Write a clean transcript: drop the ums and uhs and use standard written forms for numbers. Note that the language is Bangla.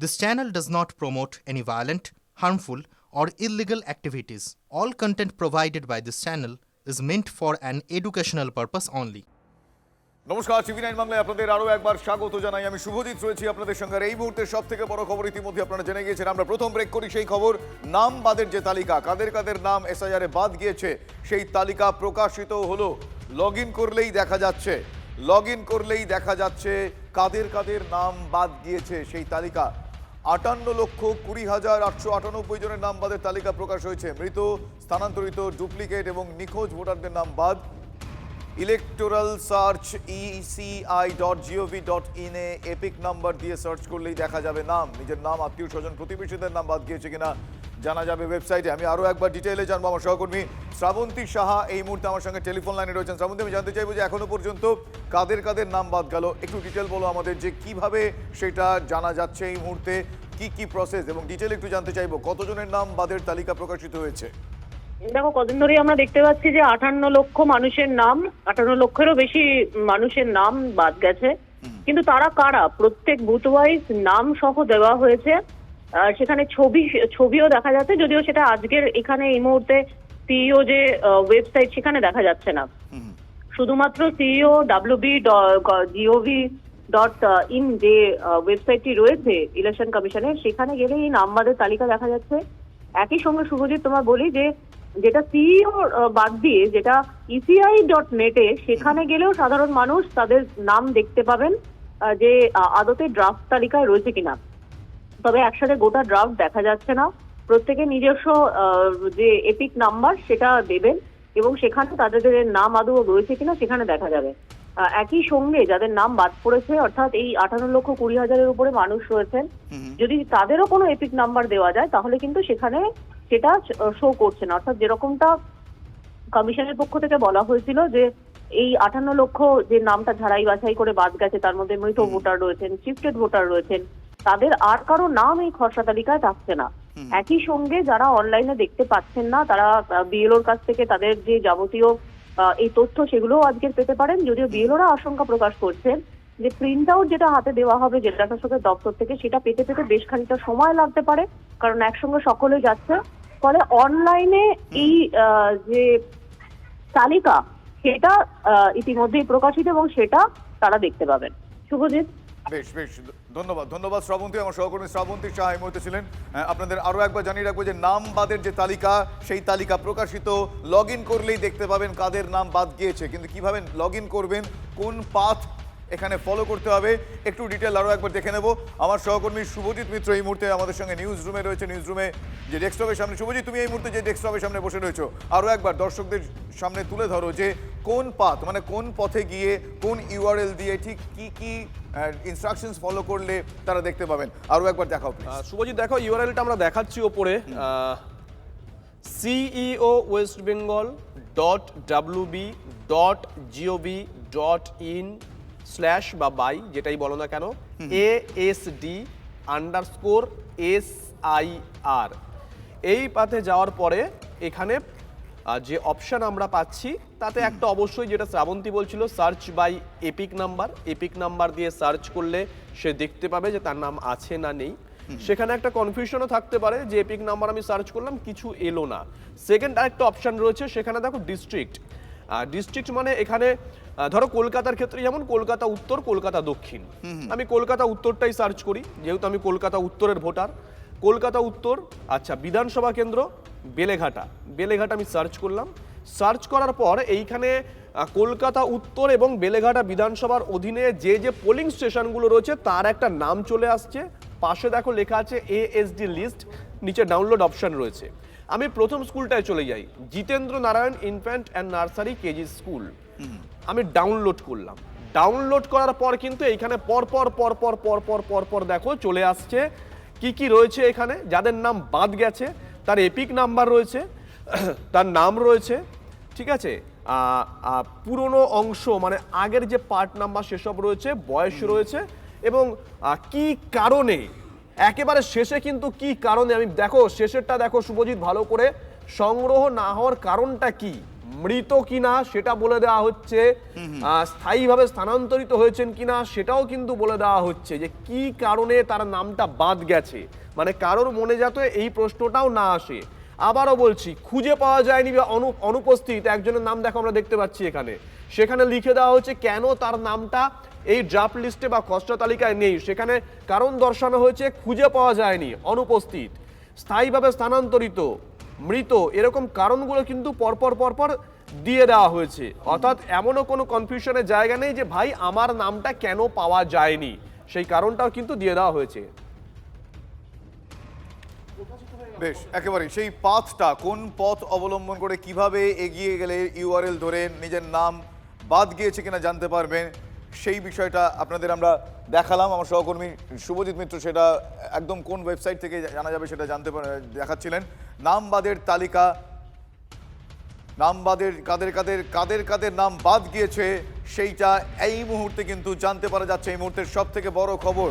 This channel does not promote any violent, harmful, or illegal activities. All content provided by this channel is meant for an educational purpose only. নমস্কার, টিভি9 বাংলায় আপনাদের আরো একবার স্বাগত জানাই। আমি শুভজিৎ রয়েছি আপনাদের সঙ্গে। এই মুহূর্তে সবথেকে বড় খবর ইতিমধ্যে আপনারা জেনে গিয়েছেন। আমরা প্রথম ব্রেক করি সেই খবর, নাম বাদের যে তালিকা, কাদের কাদের নাম এসআইআর এ বাদ গিয়েছে সেই তালিকা প্রকাশিত হলো। লগইন করলেই দেখা যাচ্ছে কাদের কাদের নাম বাদ গিয়েছে সেই তালিকা। 58,20,898 জনের নাম বাদের তালিকা প্রকাশ হয়েছে। মৃত, স্থানান্তরিত, ডুপ্লিকেট এবং নিখোঁজ ভোটারদের নাম বাদ। ইলেকটোরাল সার্চ eci.gov.in এ এপিক নাম্বার দিয়ে সার্চ করলেই দেখা যাবে নাম। নিজের নাম, আত্মীয় স্বজন, প্রতিবেশীদের নাম বাদ গিয়েছে কিনা জানা যাবে ওয়েবসাইটে। আমি আরও একবার ডিটেইলে জানবো। আমার সহকর্মী শ্রাবন্তী সাহা এই মুহূর্তে আমার সঙ্গে টেলিফোন লাইনে রয়েছেন। শ্রাবন্তী, আমি জানতে চাইবো যে এখনো পর্যন্ত কাদের কাদের নাম বাদ গেল, একটু ডিটেল বলো আমাদের, যে কিভাবে সেটা জানা যাচ্ছে এই মুহূর্তে, কি প্রসেস, এবং ডিটেল একটু জানতে চাইবো কতজনের নাম বাদের তালিকা প্রকাশিত হয়েছে। দেখো, কদিন ধরেই আমরা দেখতে পাচ্ছি যে 58 লক্ষ মানুষের নাম, 58 লক্ষেরও বেশি মানুষের নাম বাদ গেছে। কিন্তু তারা কারা, প্রত্যেক বুথ ওয়াইজ নাম সহ দেওয়া হয়েছে। সেখানে ছবিও দেখা যাচ্ছে, যদিও সেটা আজকের এখানে এই মুহূর্তে সিইও যে ওয়েবসাইট সেখানে দেখা যাচ্ছে না। শুধুমাত্র সিইও www.gov.in যে ওয়েবসাইটটি রয়েছে ইলেকশন কমিশনের, সেখানে গেলে এই নাম বাদের তালিকা দেখা যাচ্ছে। একই সঙ্গে শুভজিৎ, তোমার বলি যে যেটা সিইও বাদ দিয়ে যেটা eci.net এ, সেখানে গেলেও সাধারণ মানুষ তাদের নাম দেখতে পাবেন যে আদতে ড্রাফট তালিকায় রয়েছে কিনা। তবে একসাথে গোটা ড্রাফট দেখা যাচ্ছে না। প্রত্যেকে নিজস্ব যে এপিক নাম্বার সেটা দেবেন এবং সেখানে তাদের নাম আদৌ রয়েছে কিনা সেখানে দেখা যাবে। একই সঙ্গে যাদের নাম বাদ পড়েছে, অর্থাৎ এই 58,20,000-এর উপরে মানুষ রয়েছেন, যদি তাদেরও কোনো এপিক নাম্বার দেওয়া যায় তাহলে কিন্তু সেখানে সেটা শো করছে না। অর্থাৎ যেরকমটা কমিশনের পক্ষ থেকে বলা হয়েছিল যে এই 58 লক্ষ যে নামটা ঝাড়াই বাছাই করে বাদ গেছে, তার মধ্যে মৃত ভোটার রয়েছেন, শিফটেড ভোটার রয়েছেন, তাদের আর কারো নাম এই খসড়া তালিকায় থাকছে না। একই সঙ্গে যারা অনলাইনে দেখতে পাচ্ছেন না, তারা বিএলওর কাছ থেকে তাদের যে যাবতীয় এই তথ্য সেগুলোও আজকে পেতে পারেন। যদিও বিএলওরা আশঙ্কা প্রকাশ করছেন যে প্রিন্ট আউট যেটা হাতে দেওয়া হবে জেলা শাসকের দপ্তর থেকে, সেটা পেতে বেশ খানিকটা সময় লাগতে পারে, কারণ একসঙ্গে সকলে যাচ্ছে। ফলে অনলাইনে এই যে তালিকা সেটা ইতিমধ্যেই প্রকাশিত এবং সেটা তারা দেখতে পাবেন। শুভজিৎ, বেশ ধন্যবাদ শ্রাবন্তী। আমার সহকর্মী শ্রাবন্তী সাহা এই মুহূর্তে ছিলেন। আপনাদের আরো একবার জানিয়ে রাখবো যে নাম বাদের যে তালিকা, সেই তালিকা প্রকাশিত। লগ ইন করলেই দেখতে পাবেন কাদের নাম বাদ গিয়েছে, কিন্তু কিভাবে লগ ইন করবেন, কোন পাথ এখানে ফলো করতে হবে, একটু ডিটেল আরো একবার দেখে নেব। আমার সহকর্মী শুভজিৎ মিত্র এই মুহূর্তে আমাদের সঙ্গে নিউজ রুমে রয়েছে। নিউজ রুমে যে ডেস্কটপের সামনে, শুভজিৎ তুমি এই মুহূর্তে যে ডেস্কটপের সামনে বসে রয়েছো, আরো একবার দর্শকদের সামনে তুলে ধরো যে কোন পাথ, মানে কোন পথে গিয়ে কোন ইউআরএল দিয়ে ঠিক কি ইনস্ট্রাকশনস ফলো করলে তারা দেখতে পাবেন। আরো একবার দেখাও শুভজিৎ। দেখো, ইউআরএলটা আমরা দেখাচ্ছি ওপরে, ceo.wb.gov.in/by, যেটাই বলো না কেন, ASD_SIR। এই পাথে যাওয়ার পরে এখানে যে অপশন আমরা পাচ্ছি তাতে একটা অবশ্যই, যেটা শ্রাবন্তী বলছিল, সার্চ বাই এপিক নাম্বার দিয়ে সার্চ করলে সে দেখতে পাবে যে তার নাম আছে না নেই। সেখানে একটা কনফিউশনও থাকতে পারে যে এপিক নাম্বার আমি সার্চ করলাম, কিছু এলো না। সেকেন্ড আরেকটা অপশন রয়েছে, সেখানে দেখো ডিস্ট্রিক্ট মানে এখানে ধরো কলকাতার ক্ষেত্রে যেমন কলকাতা উত্তর, কলকাতা দক্ষিণ। আমি কলকাতা উত্তরটাই সার্চ করি, যেহেতু আমি কলকাতা উত্তরের ভোটার। কলকাতা উত্তর, আচ্ছা, বিধানসভা কেন্দ্র বেলেঘাটা আমি সার্চ করলাম। সার্চ করার পর এইখানে কলকাতা উত্তর এবং বেলেঘাটা বিধানসভার অধীনে যে পোলিং স্টেশনগুলো রয়েছে তার একটা নাম চলে আসছে। পাশে দেখো লেখা আছে ASD লিস্ট, নিচে ডাউনলোড অপশন রয়েছে। আমি প্রথম স্কুলটায় চলে যাই, Jitendra Narayan infant and nursery KG school. আমি ডাউনলোড করলাম। ডাউনলোড করার পর কিন্তু এইখানে পর দেখো চলে আসছে কি রয়েছে এখানে। যাদের নাম বাদ গেছে তার এপিক নাম্বার রয়েছে, তার নাম রয়েছে, ঠিক আছে, পুরনো অংশ মানে আগের যে পার্ট নাম্বার সেসব রয়েছে, বয়স রয়েছে, এবং কি কারণে, একেবারে শেষে কিন্তু কি কারণে, আমি দেখো শেষেরটা দেখো শুভজিৎ ভালো করে, সংগ্রহ না হওয়ার কারণটা কি, মৃত কিনা সেটা বলে দেওয়া হচ্ছে, স্থায়ীভাবে স্থানান্তরিত হয়েছেন কিনা সেটাও কিন্তু বলে দেওয়া হচ্ছে, যে কি কারণে তার নামটা বাদ গেছে, মানে কারোর মনে যাতে এই প্রশ্নটাও না আসে। আবারও বলছি, খুঁজে পাওয়া যায়নি বা অনুপস্থিত একজনের নাম দেখো আমরা দেখতে পাচ্ছি এখানে, সেখানে লিখে দেওয়া হচ্ছে কেন তার নামটা এই ড্রাফট লিস্টে বা খসড়া তালিকায় নেই, সেখানে কারণ দর্শানো হয়েছে খুঁজে পাওয়া যায়নি, অনুপস্থিত, স্থায়ীভাবে স্থানান্তরিত, মৃত, এরকম কারণগুলো কিন্তু পরপর পরপর দিয়ে দেওয়া হয়েছে। অর্থাৎ এমনও কোনো কনফিউশনের জায়গা নেই যে ভাই আমার নামটা কেন পাওয়া যায়নি, সেই কারণটাও কিন্তু দিয়ে দেওয়া হয়েছে। বেশ, একেবারে সেই পাথটা কোন পথ অবলম্বন করে কিভাবে এগিয়ে গেলে ইউআরএল ধরে নিজের নাম বাদ গিয়েছে কিনা জানতে পারবেন, সেই বিষয়টা আপনাদের আমরা দেখালাম। আমার সহকর্মী শুভজিৎ মিত্র সেটা একদম কোন ওয়েবসাইট থেকে জানা যাবে সেটা দেখাচ্ছিলেন। নাম বাদের তালিকা, নাম বাদের কাদের নাম বাদ গিয়েছে সেইটা এই মুহূর্তে কিন্তু জানতে পারা যাচ্ছে। এই মুহূর্তের সব থেকে বড় খবর